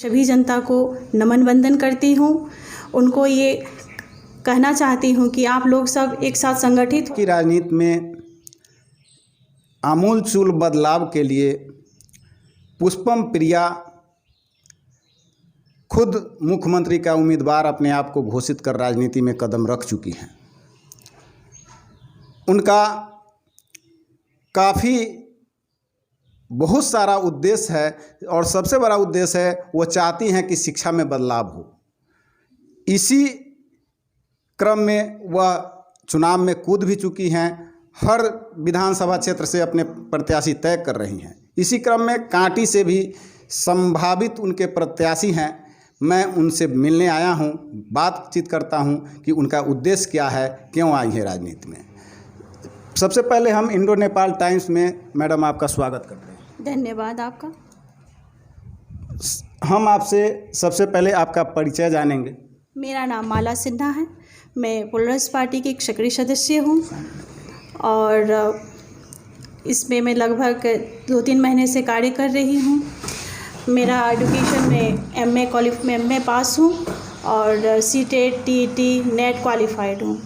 सभी जनता को नमन वंदन करती हूँ। उनको ये कहना चाहती हूँ कि आप लोग सब एक साथ संगठित की राजनीति में आमूलचूल बदलाव के लिए पुष्पम प्रिया खुद मुख्यमंत्री का उम्मीदवार अपने आप को घोषित कर राजनीति में कदम रख चुकी हैं। उनका काफ़ी बहुत सारा उद्देश्य है और सबसे बड़ा उद्देश्य है वो चाहती हैं कि शिक्षा में बदलाव हो। इसी क्रम में वह चुनाव में कूद भी चुकी हैं। हर विधानसभा क्षेत्र से अपने प्रत्याशी तय कर रही हैं। इसी क्रम में कांटी से भी संभावित उनके प्रत्याशी हैं। मैं उनसे मिलने आया हूं, बातचीत करता हूं कि उनका उद्देश्य क्या है, क्यों आई है राजनीति में। सबसे पहले हम इंडो नेपाल टाइम्स में मैडम आपका स्वागत करते हैं। धन्यवाद आपका। हम आपसे सबसे पहले आपका परिचय जानेंगे। मेरा नाम माला सिन्हा है। मैं प्लुरल्स पार्टी की एक सक्रिय सदस्य हूँ और इसमें मैं लगभग 2-3 महीने से कार्य कर रही हूँ। मेरा एजुकेशन में एमए पास हूँ और सीटेट टीईटी नेट क्वालिफाइड हूँ।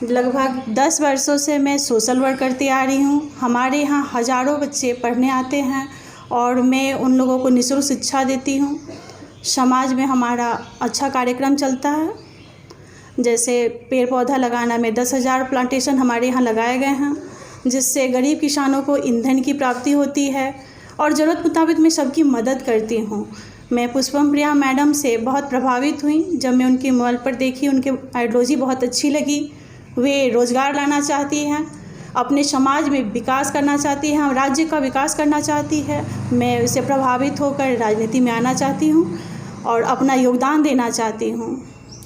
लगभग 10 वर्षों से मैं सोशल वर्क करती आ रही हूँ। हमारे यहाँ हज़ारों बच्चे पढ़ने आते हैं और मैं उन लोगों को निःशुल्क शिक्षा देती हूँ। समाज में हमारा अच्छा कार्यक्रम चलता है, जैसे पेड़ पौधा लगाना में 10,000 प्लांटेशन हमारे यहाँ लगाए गए हैं, जिससे गरीब किसानों को ईंधन की प्राप्ति होती है और ज़रूरत मुताबिक मैं सबकी मदद करती हूँ। मैं पुष्पम प्रिया मैडम से बहुत प्रभावित हुई। जब मैं उनकी मोबाइल पर देखी, उनकी आइडियोलॉजी बहुत अच्छी लगी। वे रोज़गार लाना चाहती हैं, अपने समाज में विकास करना चाहती हैं, राज्य का विकास करना चाहती है। मैं उससे प्रभावित होकर राजनीति में आना चाहती हूँ और अपना योगदान देना चाहती हूँ।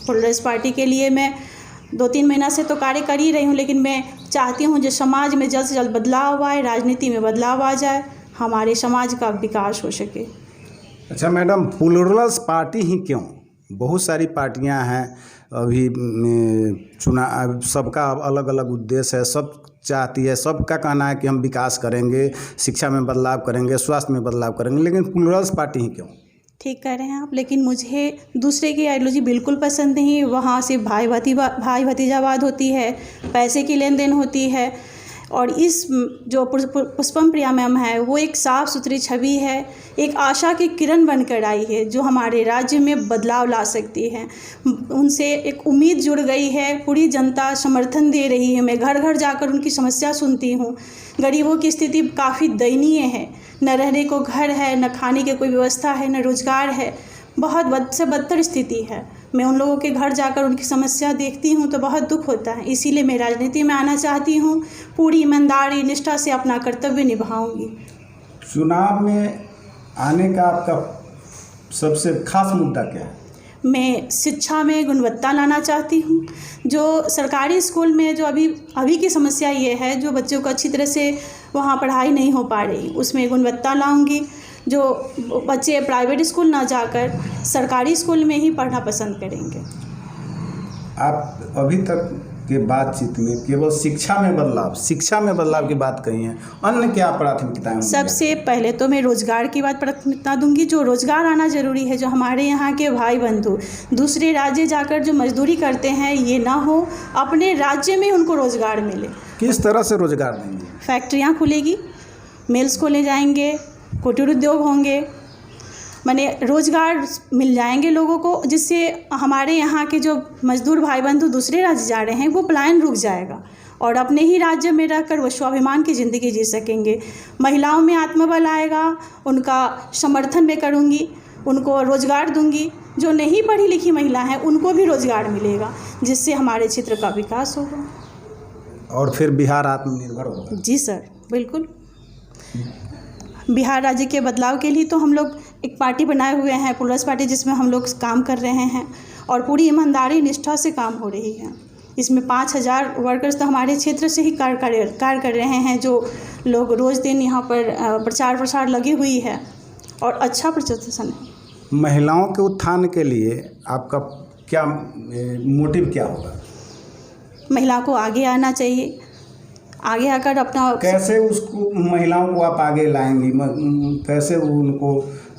प्लुरल्स पार्टी के लिए मैं 2-3 महीना से तो कार्य कर ही रही हूँ, लेकिन मैं चाहती हूँ जो समाज में जल्द से जल्द बदलाव आए, राजनीति में बदलाव आ जाए, हमारे समाज का विकास हो सके। अच्छा मैडम, प्लुरल्स पार्टी ही क्यों? बहुत सारी पार्टियां हैं, अभी चुनाव सबका अलग अलग उद्देश्य है, सब चाहती है, सबका कहना है कि हम विकास करेंगे, शिक्षा में बदलाव करेंगे, स्वास्थ्य में बदलाव करेंगे, लेकिन प्लुरल्स पार्टी ही क्यों? ठीक कह रहे हैं आप, लेकिन मुझे दूसरे की आइडियोलॉजी बिल्कुल पसंद नहीं। वहाँ सिर्फ भाई भतीजावाद होती है, पैसे की लेन देन होती है। और इस जो पुष्पम प्रिया मैम है वो एक साफ़ सुथरी छवि है, एक आशा की किरण बनकर आई है जो हमारे राज्य में बदलाव ला सकती है। उनसे एक उम्मीद जुड़ गई है, पूरी जनता समर्थन दे रही है। मैं घर घर जाकर उनकी समस्या सुनती हूँ। गरीबों की स्थिति काफ़ी दयनीय है, न रहने को घर है, न खाने की कोई व्यवस्था है, न रोज़गार है, बहुत बद से बदतर स्थिति है। मैं उन लोगों के घर जाकर उनकी समस्या देखती हूँ तो बहुत दुख होता है। इसीलिए मैं राजनीति में आना चाहती हूँ। पूरी ईमानदारी निष्ठा से अपना कर्तव्य निभाऊंगी। चुनाव में आने का आपका सबसे खास मुद्दा क्या है? मैं शिक्षा में गुणवत्ता लाना चाहती हूँ। जो सरकारी स्कूल में जो अभी की समस्या ये है, जो बच्चों को अच्छी तरह से वहाँ पढ़ाई नहीं हो पा रही, उसमें गुणवत्ता लाऊंगी। जो बच्चे प्राइवेट स्कूल ना जाकर सरकारी स्कूल में ही पढ़ना पसंद करेंगे। आप अभी तक के बातचीत में केवल शिक्षा में बदलाव की बात कही है, अन्य क्या प्राथमिकताएं होंगी? सबसे पहले तो मैं रोज़गार की बात प्राथमिकता दूंगी। जो रोज़गार आना ज़रूरी है। जो हमारे यहाँ के भाई बंधु दूसरे राज्य जाकर जो मजदूरी करते हैं, ये ना हो, अपने राज्य में उनको रोज़गार मिले। किस तरह से रोज़गार देंगे? फैक्ट्रियाँ खुलेगी, मिल्स खोले जाएंगे, कुटीर उद्योग होंगे, माने रोज़गार मिल जाएंगे लोगों को, जिससे हमारे यहाँ के जो मजदूर भाई बंधु दूसरे राज्य जा रहे हैं वो पलायन रुक जाएगा और अपने ही राज्य में रहकर वो स्वाभिमान की ज़िंदगी जी सकेंगे। महिलाओं में आत्मबल आएगा, उनका समर्थन मैं करूँगी, उनको रोज़गार दूंगी। जो नहीं पढ़ी लिखी महिला हैं उनको भी रोज़गार मिलेगा, जिससे हमारे क्षेत्र का विकास होगा और फिर बिहार आत्मनिर्भर होगा। जी सर, बिल्कुल। बिहार राज्य के बदलाव के लिए तो हम लोग एक पार्टी बनाए हुए हैं, प्लुरल्स पार्टी, जिसमें हम लोग काम कर रहे हैं और पूरी ईमानदारी निष्ठा से काम हो रही है। इसमें 5,000 वर्कर्स तो हमारे क्षेत्र से ही कार्य कर रहे हैं। जो लोग रोज़ दिन यहाँ पर प्रचार प्रसार लगी हुई है और अच्छा प्रदर्शन है। महिलाओं के उत्थान के लिए आपका क्या मोटिव क्या होगा? महिला को आगे आना चाहिए, आगे आकर अपना कैसे उसको महिलाओं को आप आगे लाएंगी, कैसे उनको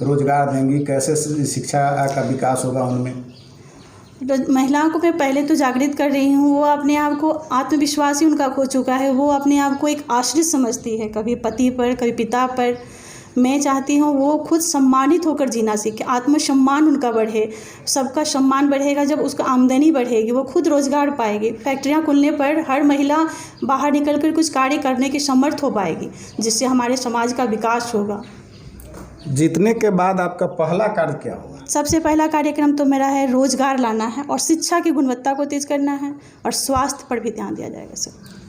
रोजगार देंगी, कैसे शिक्षा का विकास होगा उनमें? महिलाओं को मैं पहले तो जागृत कर रही हूँ। वो अपने आप को, आत्मविश्वास ही उनका खो चुका है। वो अपने आप को एक आश्रित समझती है, कभी पति पर, कभी पिता पर। मैं चाहती हूँ वो खुद सम्मानित होकर जीना सीखे, आत्मसम्मान उनका बढ़े। सबका सम्मान बढ़ेगा जब उसका आमदनी बढ़ेगी, वो खुद रोज़गार पाएगी। फैक्ट्रियाँ खुलने पर हर महिला बाहर निकल कर कुछ कार्य करने की समर्थ हो पाएगी, जिससे हमारे समाज का विकास होगा। जीतने के बाद आपका पहला कार्य क्या होगा? सबसे पहला कार्यक्रम तो मेरा है रोज़गार लाना है, और शिक्षा की गुणवत्ता को तेज़ करना है, और स्वास्थ्य पर भी ध्यान दिया जाएगा सर।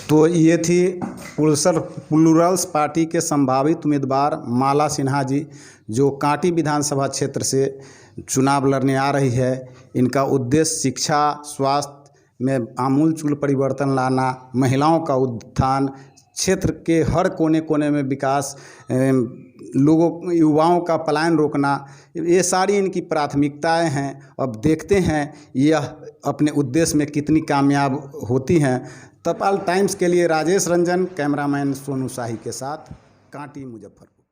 तो ये थी प्लूरल्स पार्टी के संभावित उम्मीदवार माला सिन्हा जी, जो कांटी विधानसभा क्षेत्र से चुनाव लड़ने आ रही है। इनका उद्देश्य शिक्षा, स्वास्थ्य में आमूलचूल परिवर्तन लाना, महिलाओं का उत्थान, क्षेत्र के हर कोने कोने में विकास, लोगों युवाओं का पलायन रोकना, ये सारी इनकी प्राथमिकताएं हैं। अब देखते हैं यह अपने उद्देश्य में कितनी कामयाब होती हैं। तपाल टाइम्स के लिए राजेश रंजन, कैमरामैन सोनू शाही के साथ, कांटी, मुजफ्फरपुर।